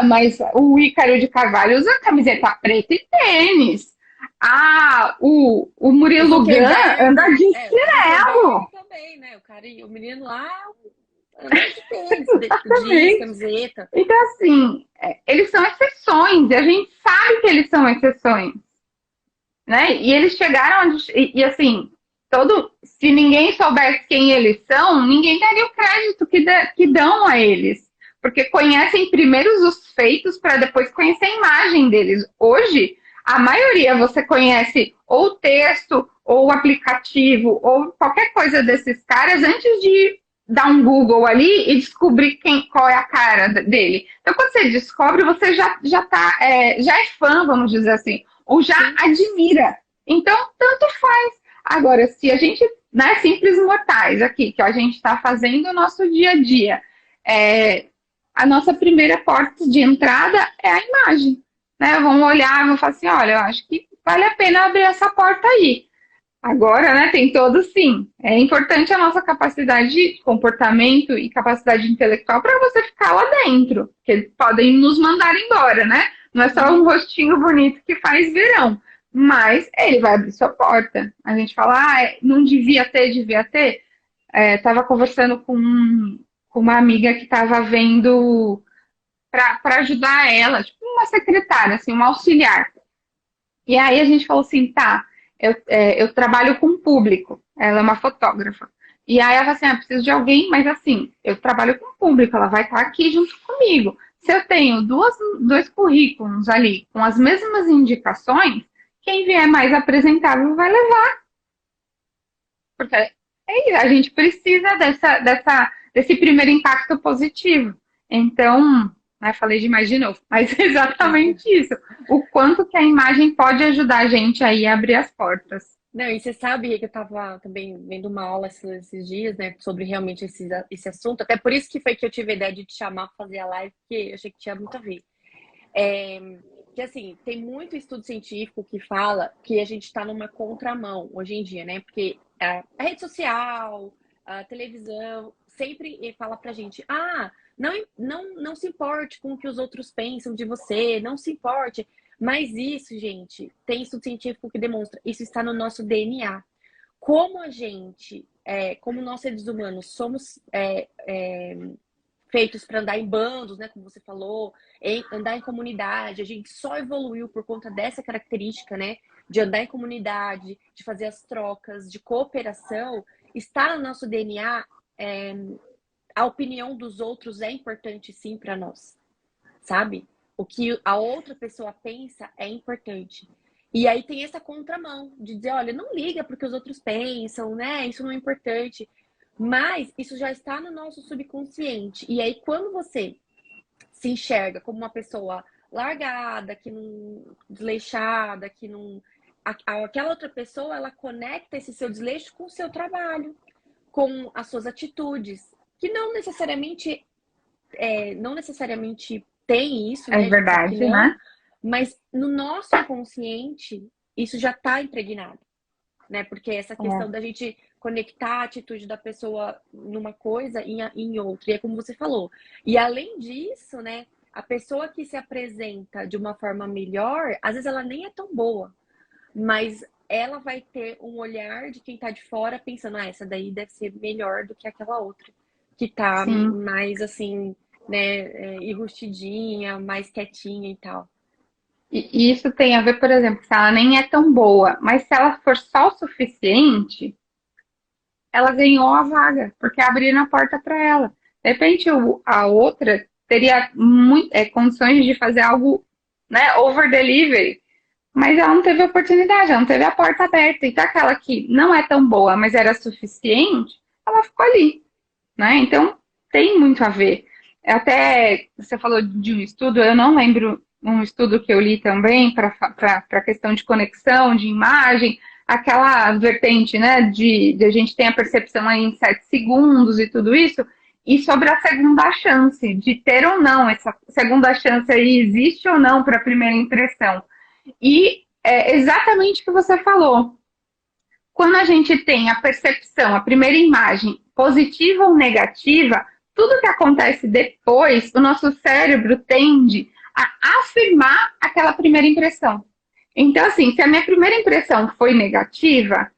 S2: Mas o Ícaro de Carvalho usa camiseta preta e tênis. O Murilo Gun anda de chinelo.
S1: Também, né? O menino lá anda de tênis, de camiseta.
S2: Então, assim, eles são exceções, e a gente sabe que eles são exceções. Né? E eles chegaram e assim, se ninguém soubesse quem eles são, ninguém daria o crédito que dão a eles. Porque conhecem primeiro os feitos para depois conhecer a imagem deles. Hoje, a maioria você conhece ou o texto, ou o aplicativo, ou qualquer coisa desses caras antes de dar um Google ali e descobrir qual é a cara dele. Então, quando você descobre, você já é fã, vamos dizer assim, ou já admira. Então, tanto faz. Agora, se a gente, né, simples mortais aqui, que a gente está fazendo o nosso dia a dia, a nossa primeira porta de entrada é a imagem. Né? Vão olhar, vão falar assim, olha, eu acho que vale a pena abrir essa porta aí. Agora, né, tem todo sim. É importante a nossa capacidade de comportamento e capacidade intelectual para você ficar lá dentro, porque eles podem nos mandar embora, né? Não é só um rostinho bonito que faz verão, mas ele vai abrir sua porta. A gente fala, não devia ter. Tava conversando com uma amiga que estava vendo para ajudar ela, tipo uma secretária, assim, uma auxiliar. E aí a gente falou assim, tá, eu trabalho com público, ela é uma fotógrafa. E aí ela falou assim, preciso de alguém, mas assim, eu trabalho com público, ela vai estar aqui junto comigo. Se eu tenho dois currículos ali com as mesmas indicações, quem vier mais apresentável vai levar. Porque a gente precisa desse primeiro impacto positivo. Então, né, falei demais de novo, mas é exatamente isso. O quanto que a imagem pode ajudar a gente aí a abrir as portas.
S1: Não, e você sabe que eu estava também vendo uma aula esses dias, né, sobre realmente esse assunto. Até por isso que foi que eu tive a ideia de te chamar para fazer a live, porque eu achei que tinha muito a ver. Que assim, tem muito estudo científico que fala que a gente está numa contramão hoje em dia, né? Porque a rede social, a televisão, sempre fala pra gente, não se importe com o que os outros pensam de você, não se importe. Mas isso, gente, tem estudo científico que demonstra, isso está no nosso DNA. Como a gente, como nós seres humanos somos feitos para andar em bandos, né, como você falou, andar em comunidade, a gente só evoluiu por conta dessa característica, né, de andar em comunidade, de fazer as trocas, de cooperação, está no nosso DNA. A opinião dos outros é importante sim para nós, sabe? O que a outra pessoa pensa é importante. E aí tem essa contramão de dizer, olha, não liga porque os outros pensam, né? Isso não é importante. Mas isso já está no nosso subconsciente. E aí quando você se enxerga como uma pessoa largada, que não desleixada, que não aquela outra pessoa, ela conecta esse seu desleixo com o seu trabalho, com as suas atitudes, que não necessariamente tem isso,
S2: É
S1: né? A gente sabe que
S2: verdade,
S1: não,
S2: né?
S1: mas no nosso inconsciente isso já está impregnado, né? Porque essa questão
S2: É.
S1: da gente conectar a atitude da pessoa numa coisa em outra, e é como você falou. E além disso, né? A pessoa que se apresenta de uma forma melhor, às vezes ela nem é tão boa, mas ela vai ter um olhar de quem tá de fora pensando, ah, essa daí deve ser melhor do que aquela outra, que tá
S2: Sim.
S1: mais assim, né, enrustidinha, mais quietinha e tal.
S2: E isso tem a ver, por exemplo, se ela nem é tão boa, mas se ela for só o suficiente, ela ganhou a vaga, porque abriram a porta para ela. De repente, a outra teria condições de fazer algo, né, over delivery, mas ela não teve oportunidade, ela não teve a porta aberta. Então, aquela que não é tão boa, mas era suficiente, ela ficou ali, né? Então, tem muito a ver. Até você falou de um estudo, eu não lembro um estudo que eu li também para a questão de conexão, de imagem, aquela vertente, né, de a gente tem a percepção aí em 7 segundos e tudo isso, e sobre a segunda chance, de ter ou não essa segunda chance aí, existe ou não para a primeira impressão. E é exatamente o que você falou. Quando a gente tem a percepção, a primeira imagem, positiva ou negativa, tudo que acontece depois, o nosso cérebro tende a afirmar aquela primeira impressão. Então, assim, se a minha primeira impressão foi negativa,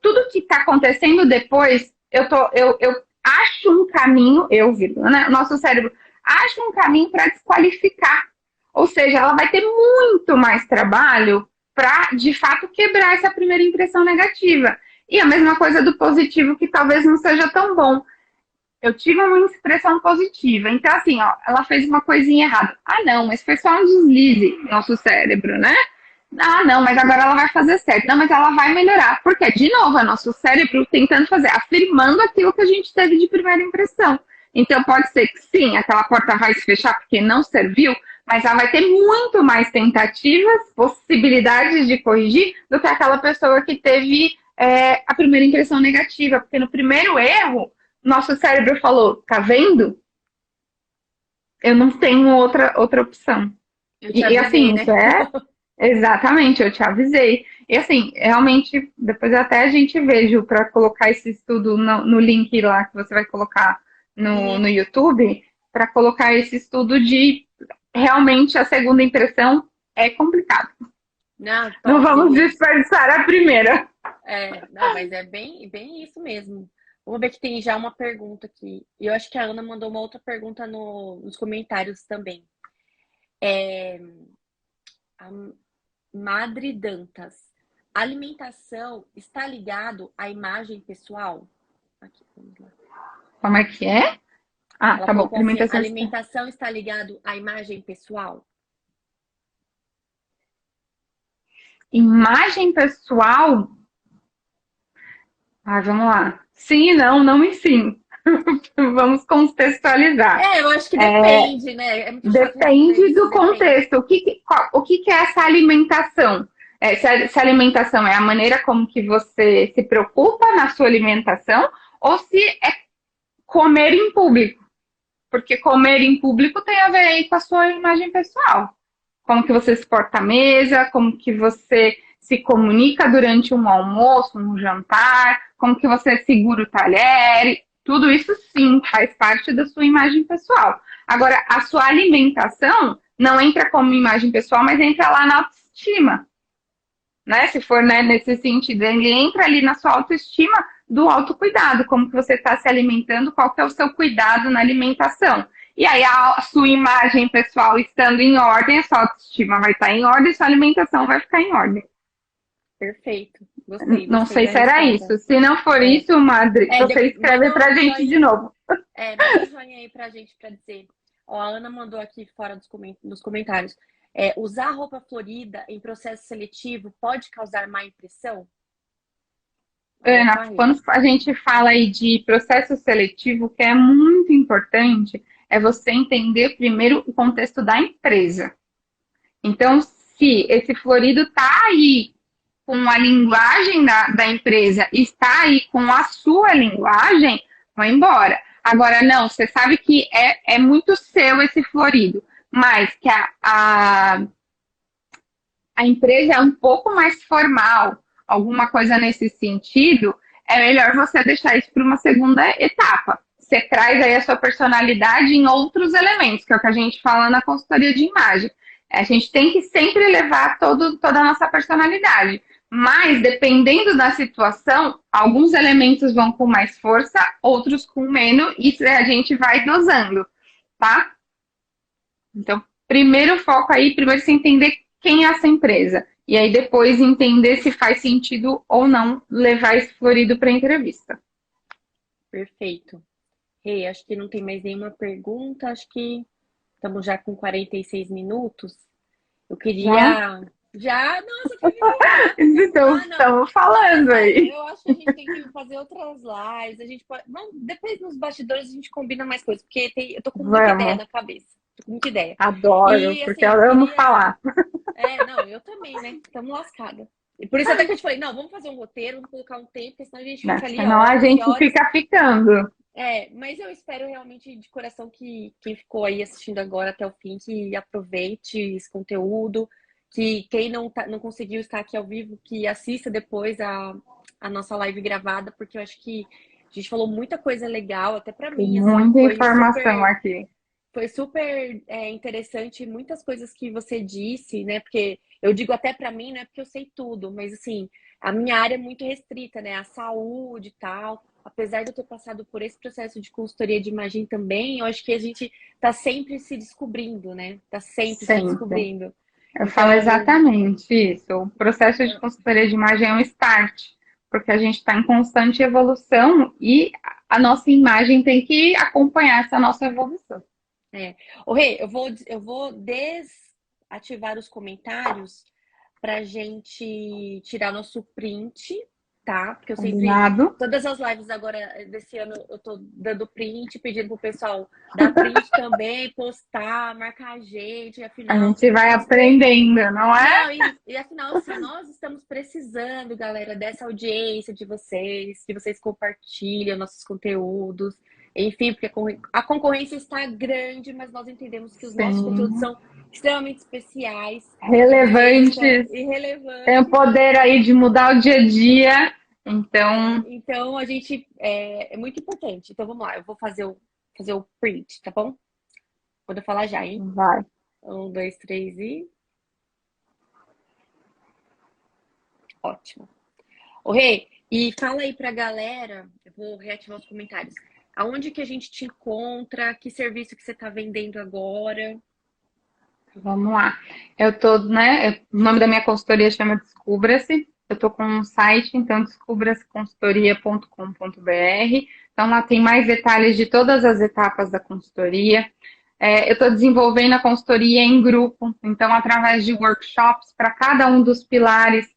S2: tudo que está acontecendo depois, eu acho um caminho, né? O nosso cérebro acha um caminho para desqualificar. Ou seja, ela vai ter muito mais trabalho para, de fato, quebrar essa primeira impressão negativa. E a mesma coisa do positivo, que talvez não seja tão bom. Eu tive uma impressão positiva. Então, assim, ó, ela fez uma coisinha errada. Ah, não, mas foi só um deslize no nosso cérebro, né? Ah, não, mas agora ela vai fazer certo. Não, mas ela vai melhorar. Porque, de novo, é nosso cérebro tentando fazer, afirmando aquilo que a gente teve de primeira impressão. Então, pode ser que sim, aquela porta vai se fechar porque não serviu, mas ela vai ter muito mais tentativas, possibilidades de corrigir, do que aquela pessoa que teve a primeira impressão negativa. Porque no primeiro erro, nosso cérebro falou, tá vendo? Eu não tenho outra opção.
S1: Eu te
S2: E
S1: avisei,
S2: assim,
S1: né?
S2: isso é exatamente, eu te avisei. E assim, realmente, depois até a gente vejo para colocar esse estudo no link lá que você vai colocar
S1: Uhum.
S2: no YouTube, para colocar esse estudo de realmente a segunda impressão é complicado.
S1: Não,
S2: Não
S1: top,
S2: vamos
S1: Lu.
S2: desperdiçar a primeira.
S1: Não, mas é bem isso mesmo. Vamos ver que tem já uma pergunta aqui. E eu acho que a Ana mandou uma outra pergunta nos comentários também. É, a Madre Dantas. Alimentação está ligado à imagem pessoal? Aqui, vamos lá.
S2: Como é que é? Ah,
S1: Ela
S2: tá bom.
S1: colocou assim:
S2: Alimentação.
S1: alimentação está ligado à imagem pessoal?
S2: Imagem pessoal. Ah, vamos lá. Sim e não, não e sim. Vamos contextualizar.
S1: Eu acho que depende, né? É muito chato responder
S2: Depende
S1: isso,
S2: do
S1: depende.
S2: contexto. O que é essa alimentação? Se a alimentação é a maneira como que você se preocupa na sua alimentação ou se é comer em público. Porque comer em público tem a ver aí com a sua imagem pessoal. Como que você se porta à mesa, como que você se comunica durante um almoço, um jantar, como que você segura o talher, tudo isso sim faz parte da sua imagem pessoal. Agora, a sua alimentação não entra como imagem pessoal, mas entra lá na autoestima. Né? Se for, né, nesse sentido, ele entra ali na sua autoestima do autocuidado, como que você está se alimentando, qual que é o seu cuidado na alimentação. E aí a sua imagem pessoal estando em ordem, a sua autoestima vai estar em ordem, sua alimentação vai ficar em ordem.
S1: Perfeito. Gostei,
S2: Não
S1: gostei
S2: sei
S1: da
S2: se era
S1: resposta.
S2: isso. Se não for
S1: É.
S2: isso, Madre, você escreve
S1: Manda
S2: pra
S1: um
S2: gente de
S1: joinha.
S2: novo.
S1: Manda um joinha aí pra gente pra dizer. Ó, a Ana mandou aqui fora dos comentários. Usar roupa florida em processo seletivo pode causar má impressão?
S2: Ana, quando a gente fala aí de processo seletivo, o que é muito importante é você entender primeiro o contexto da empresa. Então, se esse florido está aí com a linguagem da empresa, está aí com a sua linguagem, vai embora. Agora, não, você sabe que é muito seu esse florido, mas que a empresa é um pouco mais formal, alguma coisa nesse sentido, é melhor você deixar isso para uma segunda etapa. Você traz aí a sua personalidade em outros elementos, que é o que a gente fala na consultoria de imagem. A gente tem que sempre levar toda a nossa personalidade. Mas, dependendo da situação, alguns elementos vão com mais força, outros com menos, e a gente vai dosando, tá? Então, primeiro foco aí, primeiro você entender quem é essa empresa. E aí depois entender se faz sentido ou não levar esse florido para a entrevista.
S1: Perfeito. Acho que não tem mais nenhuma pergunta. Acho que estamos já com 46 minutos. Eu queria... Já? Nossa, foi
S2: Então, estamos falando aí.
S1: Eu acho que a gente tem que fazer outras lives. A gente pode... Depois nos bastidores a gente combina mais coisas, porque eu tô com muita ideia na cabeça. Tô com muita ideia.
S2: Adoro, porque eu amo falar.
S1: Não, eu também, né? Estamos lascadas. E por isso até que eu te falei, não, vamos fazer um roteiro, vamos colocar um tempo, porque senão a gente fica ali
S2: senão a gente fica ficando.
S1: Mas eu espero realmente de coração que quem ficou aí assistindo agora até o fim, que aproveite esse conteúdo, que quem não conseguiu estar aqui ao vivo, que assista depois a nossa live gravada, porque eu acho que a gente falou muita coisa legal, até para mim. Assim,
S2: muita informação aqui.
S1: Foi super interessante, muitas coisas que você disse, né? Porque eu digo até para mim, não é porque eu sei tudo, mas assim, a minha área é muito restrita, né? A saúde e tal. Apesar de eu ter passado por esse processo de consultoria de imagem também, eu acho que a gente tá sempre se descobrindo, né? Tá sempre se descobrindo.
S2: Eu falo exatamente isso. O processo de consultoria de imagem é um start, porque a gente está em constante evolução e a nossa imagem tem que acompanhar essa nossa evolução.
S1: Ô, Rê, eu vou desativar os comentários pra gente tirar nosso print, tá? Porque eu sempre, todas as lives agora desse ano, eu tô dando print, pedindo pro pessoal dar print também, postar, marcar a gente, afinal...
S2: A gente vai aprendendo, não é?
S1: Não, e afinal, assim, nós estamos precisando, galera, dessa audiência de vocês, que vocês compartilham nossos conteúdos, enfim, porque a concorrência está grande, mas nós entendemos que os nossos conteúdos são extremamente especiais,
S2: relevantes
S1: e relevantes.
S2: Tem o poder aí de mudar o dia a dia,
S1: então a gente é muito importante. Então vamos lá, eu vou fazer o print, tá bom? Vou falar já, hein?
S2: Vai.
S1: 1, 2, 3 e... Ótimo. Ô, Rê, e fala aí pra galera, eu vou reativar os comentários. Aonde que a gente te encontra? Que serviço que você tá vendendo agora?
S2: Vamos lá. Eu tô, né? O nome da minha consultoria chama Descubra-se. Eu tô com um site, então descubraseconsultoria.com.br. Então lá tem mais detalhes de todas as etapas da consultoria. Eu estou desenvolvendo a consultoria em grupo, então através de workshops para cada um dos pilares,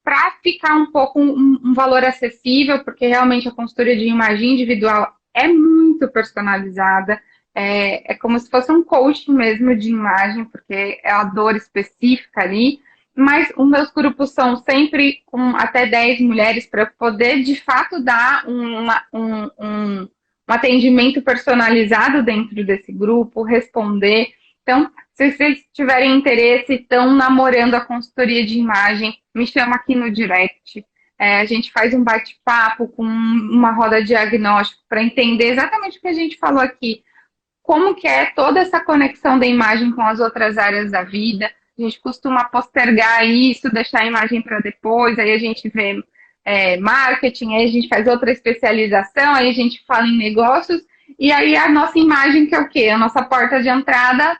S2: para ficar um pouco um valor acessível, porque realmente a consultoria de imagem individual é muito personalizada. É como se fosse um coaching mesmo de imagem, porque é a dor específica ali. Mas os meus grupos são sempre com até 10 mulheres para poder, de fato, dar um atendimento personalizado dentro desse grupo, responder. Então, se vocês tiverem interesse, estão namorando a consultoria de imagem, me chama aqui no direct. A gente faz um bate-papo com uma roda diagnóstico para entender exatamente o que a gente falou aqui. como que é toda essa conexão da imagem com as outras áreas da vida. A gente costuma postergar isso, deixar a imagem para depois, aí a gente vê marketing, aí a gente faz outra especialização, aí a gente fala em negócios, e aí a nossa imagem, que é o quê? A nossa porta de entrada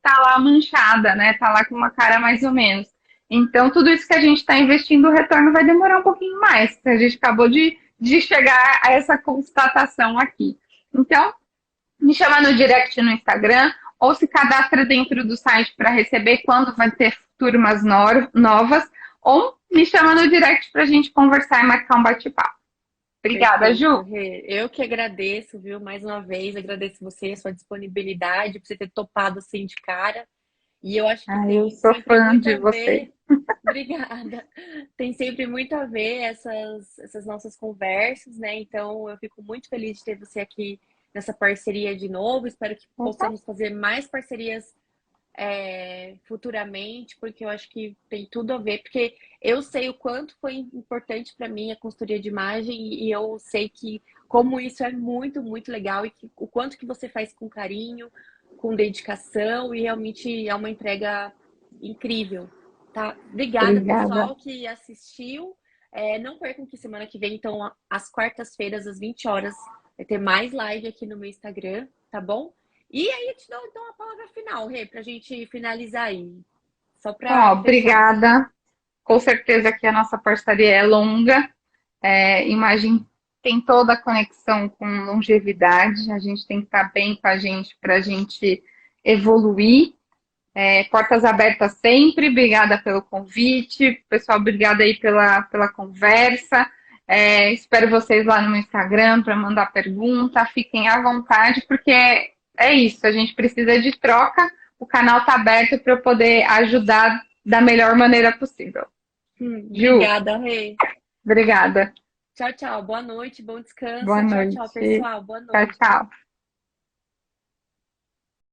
S2: tá lá manchada, né? Tá lá com uma cara mais ou menos. Então, tudo isso que a gente está investindo, o retorno vai demorar um pouquinho mais. A gente acabou de chegar a essa constatação aqui. Então, me chama no direct no Instagram ou se cadastra dentro do site para receber quando vai ter turmas novas, ou me chama no direct para a gente conversar e marcar um bate-papo. Obrigada,
S1: Perfeito,
S2: Ju.
S1: Rê. Eu que agradeço, viu? Mais uma vez, agradeço você, a sua disponibilidade, por você ter topado assim de cara. E eu acho que
S2: Eu
S1: tem
S2: sou
S1: sempre
S2: fã
S1: muito
S2: de
S1: a
S2: você.
S1: ver. Obrigada. Tem sempre muito a ver essas nossas conversas, né? Então, eu fico muito feliz de ter você aqui nessa parceria de novo. Espero que
S2: Opa.
S1: possamos fazer mais parcerias futuramente, porque eu acho que tem tudo a ver, porque eu sei o quanto foi importante para mim a consultoria de imagem e eu sei que como isso é muito, muito legal e que, o quanto que você faz com carinho, com dedicação e realmente é uma entrega incrível, tá? Obrigada,
S2: Obrigada.
S1: pessoal, que assistiu. Não percam que semana que vem, então, às quartas-feiras, às 20 horas, vai ter mais live aqui no meu Instagram, tá bom? E aí eu te dou então a palavra final, Rê, pra gente finalizar aí. Só
S2: Ó,
S1: pra fechar.
S2: obrigada. Com certeza que a nossa parceria é longa. Imagem tem toda a conexão com longevidade. A gente tem que estar bem com a gente para a gente evoluir. Portas abertas sempre. Obrigada pelo convite. Pessoal, obrigada aí pela conversa. Espero vocês lá no meu Instagram para mandar pergunta. Fiquem à vontade, porque é isso. A gente precisa de troca. O canal está aberto para eu poder ajudar da melhor maneira possível. Ju,
S1: Obrigada, Rê.
S2: obrigada.
S1: Tchau, tchau. Boa noite, bom descanso.
S2: Boa
S1: Tchau, tchau,
S2: noite.
S1: pessoal. Boa
S2: Tchau,
S1: noite.
S2: tchau.